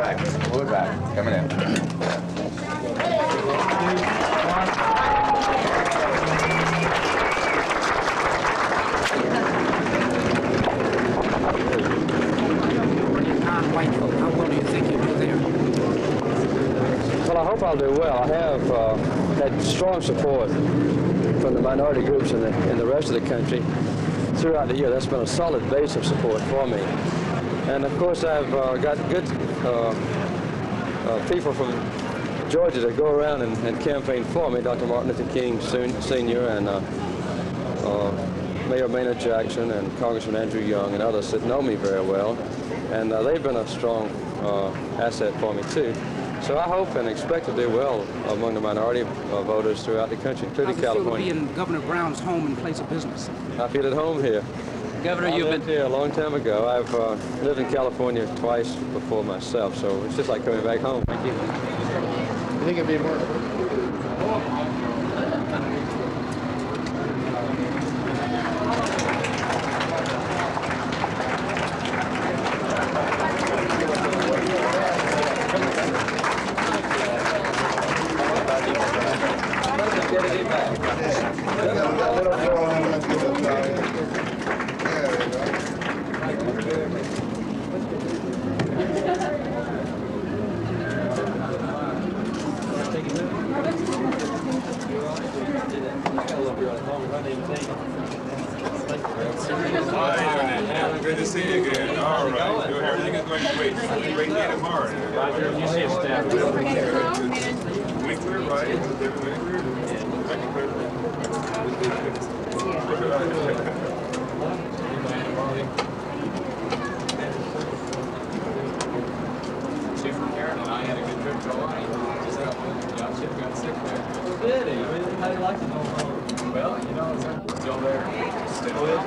back. We're back. Coming in. Non-white folk, how well do you think you'll do there? Well, I hope I'll do well. I have had strong support from the minority groups in the rest of the country throughout the year. That's been a solid base of support for me. And of course, I've got good people from Georgia that go around and campaign for me. Dr. Martin Luther King Sr. and Mayor Maynard Jackson and Congressman Andrew Young and others that know me very well. And they've been a strong asset for me, too. So I hope and expect to do well among the minority voters throughout the country, including California. How does it feel to be in Governor Brown's home and place of business? I feel at home here. Governor, you've been here a long time ago. I've lived in California twice before myself, so it's just like coming back home. Thank you. You think it'd be more? Good to see you again. All right. Everything is going great. Great day tomorrow. Roger, you see a staff. Winkler, right? David Winkler? Chief from Karen and I had a good trip to Hawaii. Chief got sick there. Did he? How do you like it? Well, you know, it's still there. Still is.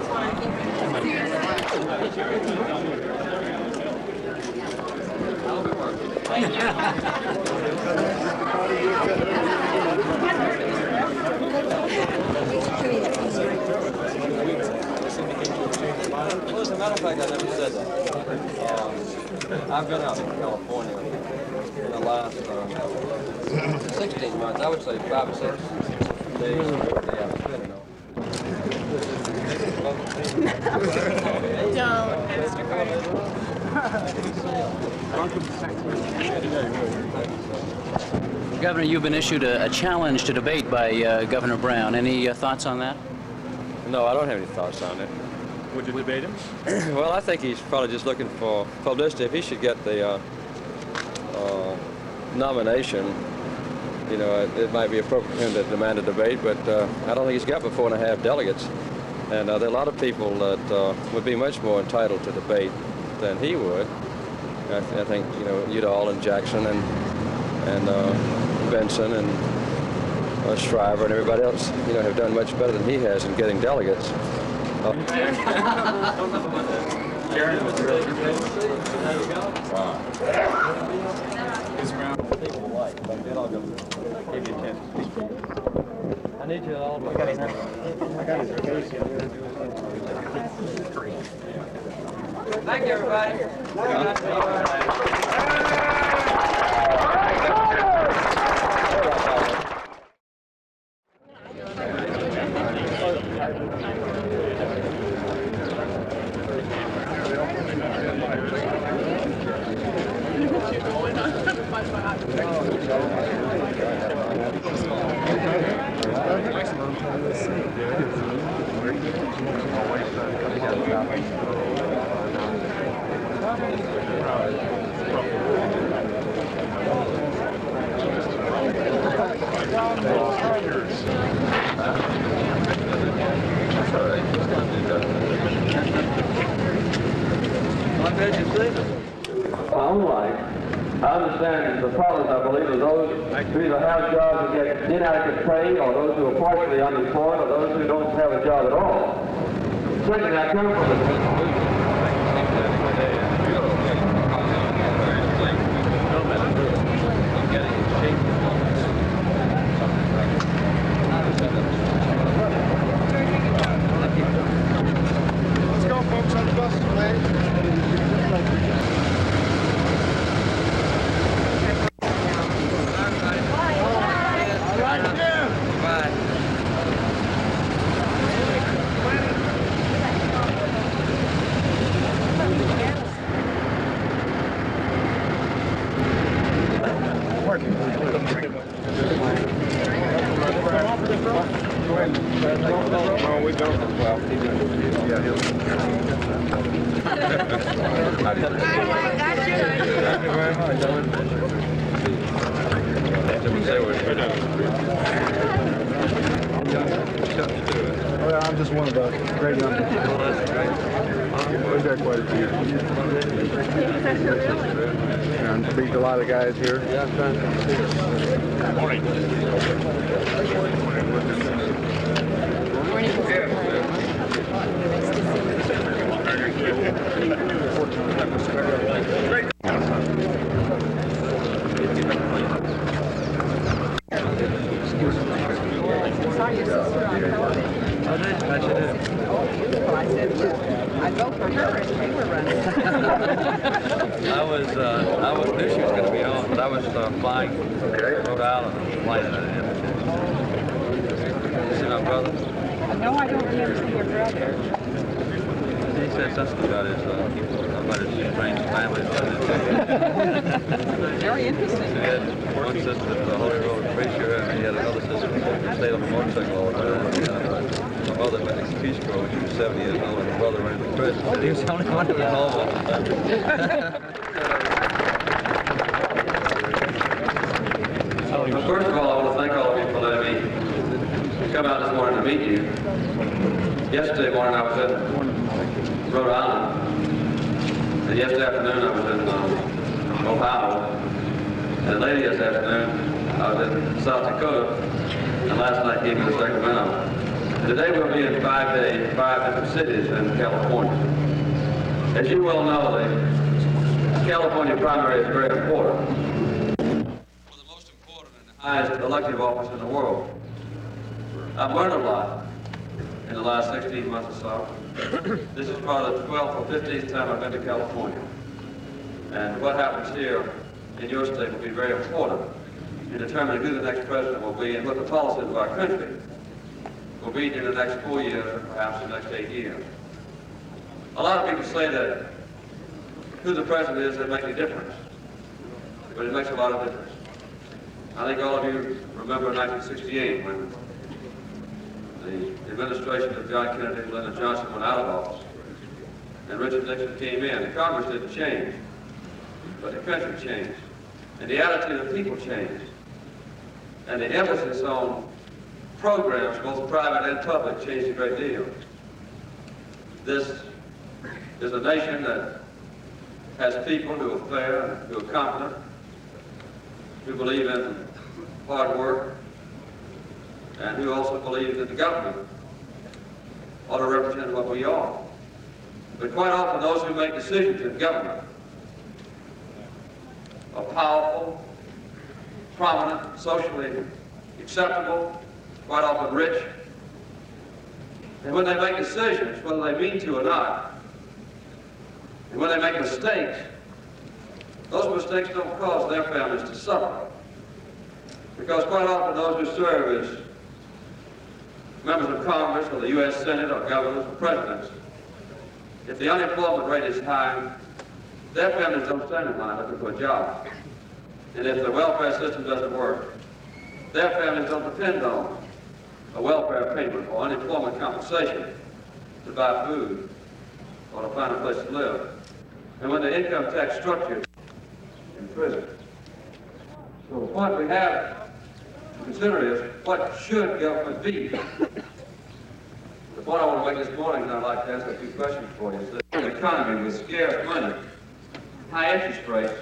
Well, as a matter of fact, I never said that. I've been out in California in the last 16 months. I would say 5 or 6 days. Governor, you've been issued a challenge to debate by Governor Brown. Any thoughts on that? No, I don't have any thoughts on it. Would you debate him? Well, I think he's probably just looking for publicity. If he should get the nomination, you know, it might be appropriate for him to demand a debate, but I don't think he's got but 4.5 delegates. And there are a lot of people that would be much more entitled to debate than he would. I think, you know, Udall and Jackson and Benson and Shriver and everybody else, you know, have done much better than he has in getting delegates. Karen was really good. Wow. I need you all to... I got his case. Thank you, everybody. I understand the problems, I believe, are those who either have jobs and get inadequate pay, or those who are partially unemployed, or those who don't have a job at all. Secondly, I come from the... Let's go, folks, on the bus, please. Great number. We've got quite a few. And meet a lot of guys here. Morning. I'd vote for her if they were running. I knew she was going to be on, but I was flying Rhode Island and flying in. You see my brother? No, I don't remember your brother. He said something about his strange family. Very interesting. He had one sister at the Holy Road preacher, and he had another sister who stayed on a motorcycle all the time. My mother went to Peace Corps when she was 70 years old, and my brother went to prison. He was the only one who was home all the time. First of all, I want to thank all of you for letting me come out this morning to meet you. Yesterday morning I was in Rhode Island, and yesterday afternoon I was in Ohio, and later this afternoon I was in South Dakota, and last night came to Sacramento. Today we'll be in 5 different cities in California. As you well know, the California primary is very important. One of the most important and the highest elective office in the world. I've learned a lot in the last 16 months or so. This is probably the 12th or 15th time I've been to California. And what happens here in your state will be very important in determining who the next president will be and what the policies of our country will be in the next 4 years or perhaps the next 8 years. A lot of people say that who the president is doesn't make any difference, but it makes a lot of difference. I think all of you remember 1968 when the administration of John Kennedy and Lyndon Johnson went out of office, and Richard Nixon came in. The Congress didn't change, but the country changed, and the attitude of people changed, and the emphasis on programs, both private and public, changed a great deal. This is a nation that has people who are fair, who are competent, who believe in hard work, and who also believe that the government ought to represent what we are. But quite often those who make decisions in government are powerful, prominent, socially acceptable, quite often rich. And when they make decisions, whether they mean to or not, and when they make mistakes, those mistakes don't cause their families to suffer. Because quite often those who serve as members of Congress or the U.S. Senate or governors or presidents, if the unemployment rate is high, their families don't stand in line looking for a job. And if the welfare system doesn't work, their families don't depend on a welfare payment or unemployment compensation to buy food or to find a place to live. And when the income tax structure is in prison. So the point we have to consider is, what should government be? The point I want to make this morning, and I'd like to ask a few questions for you, is that an economy with scarce money, high interest rates,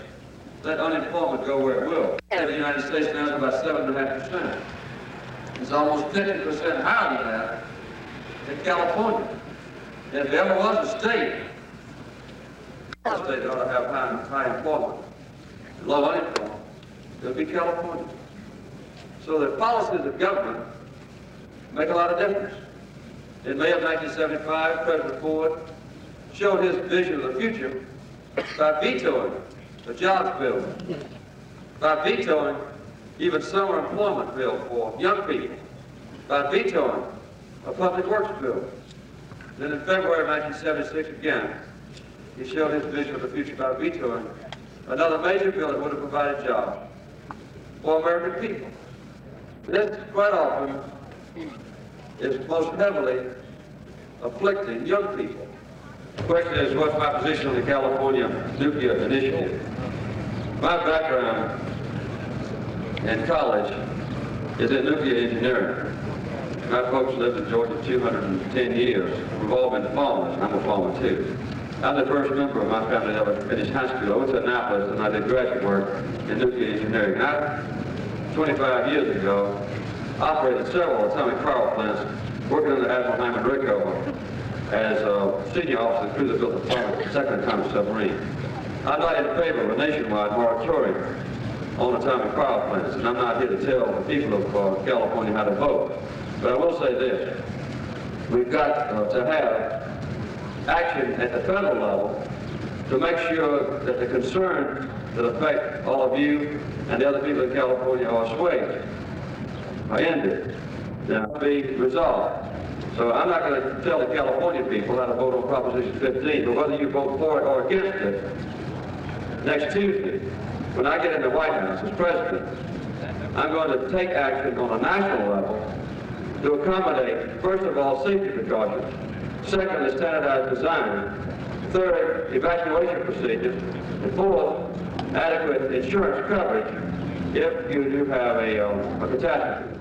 let unemployment go where it will. In the United States now is about 7.5%. It's almost 50% higher than that in California. And if there ever was a state that ought to have high employment and low unemployment, it would be California. So the policies of government make a lot of difference. In May of 1975, President Ford showed his vision of the future by vetoing the jobs bill, by vetoing even summer employment bill for young people, by vetoing a public works bill. Then in February of 1976 again, he showed his vision of the future by vetoing another major bill that would have provided jobs for American people. This quite often is most heavily afflicting young people. The question is, what's my position on the California nuclear initiative? My background in college is in nuclear engineering. And My folks lived in Georgia 210 years. We've all been farmers, and I'm a farmer too. I'm the first member of my family that ever finished high school. I went to Annapolis and I did graduate work in nuclear engineering. And I, 25 years ago, operated several atomic power plants working under Admiral Hyman Rickover as a senior officer crew that built the second atomic submarine. I'm not in favor of a nationwide moratorium on atomic power plants, and I'm not here to tell the people of California how to vote. But I will say this. We've got to have action at the federal level to make sure that the concerns that affect all of you and the other people in California are assuaged, are ended, and be resolved. So I'm not going to tell the California people how to vote on Proposition 15, but whether you vote for it or against it, next Tuesday, when I get in the White House as president, I'm going to take action on a national level to accommodate, first of all, safety precautions, secondly, standardized design, third, evacuation procedures, and fourth, adequate insurance coverage if you do have a catastrophe.